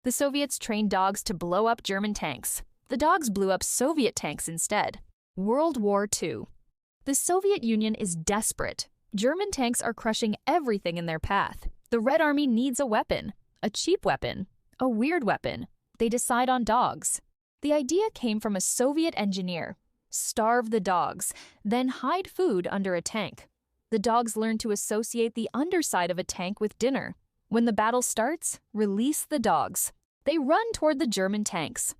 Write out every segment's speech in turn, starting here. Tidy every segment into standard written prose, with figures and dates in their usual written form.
The Soviets trained dogs to blow up German tanks. The dogs blew up Soviet tanks instead. World War II. The Soviet Union is desperate. German tanks are crushing everything in their path. The Red Army needs a weapon. A cheap weapon. A weird weapon. They decide on dogs. The idea came from a Soviet engineer. Starve the dogs, then hide food under a tank. The dogs learn to associate the underside of a tank with dinner. When the battle starts, release the dogs. They run toward the German tanks.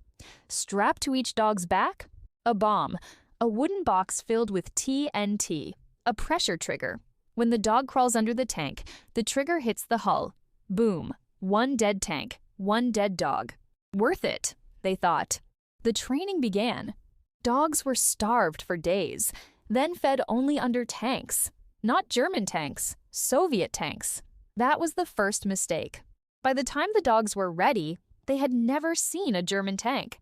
Strapped to each dog's back, a bomb, a wooden box filled with TNT, a pressure trigger. When the dog crawls under the tank, the trigger hits the hull. Boom, one dead tank, one dead dog. Worth it, they thought. The training began. Dogs were starved for days, then fed only under tanks. Not German tanks, Soviet tanks. That was the first mistake. By the time the dogs were ready, they had never seen a German tank.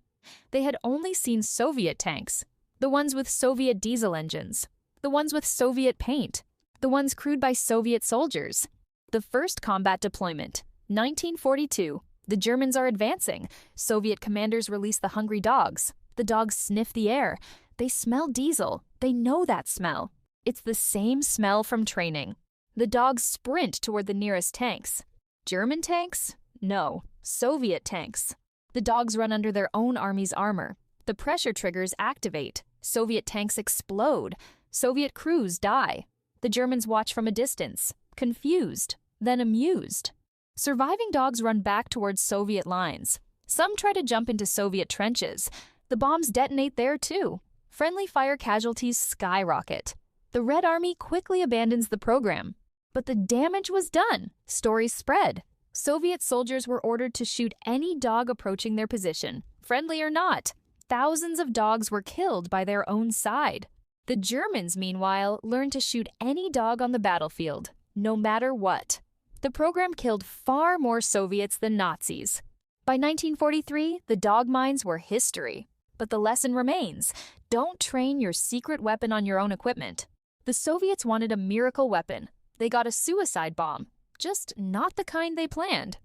They had only seen Soviet tanks, the ones with Soviet diesel engines, the ones with Soviet paint, the ones crewed by Soviet soldiers. The first combat deployment, 1942. The Germans are advancing. Soviet commanders release the hungry dogs. The dogs sniff the air. They smell diesel. They know that smell. It's the same smell from training. The dogs sprint toward the nearest tanks. German tanks? No, Soviet tanks. The dogs run under their own army's armor. The pressure triggers activate. Soviet tanks explode. Soviet crews die. The Germans watch from a distance, confused, then amused. Surviving dogs run back towards Soviet lines. Some try to jump into Soviet trenches. The bombs detonate there too. Friendly fire casualties skyrocket. The Red Army quickly abandons the program. But the damage was done. Stories spread. Soviet soldiers were ordered to shoot any dog approaching their position, friendly or not. Thousands of dogs were killed by their own side. The Germans, meanwhile, learned to shoot any dog on the battlefield, no matter what. The program killed far more Soviets than Nazis. By 1943, the dog mines were history. But the lesson remains: don't train your secret weapon on your own equipment. The Soviets wanted a miracle weapon. They got a suicide bomb, just not the kind they planned.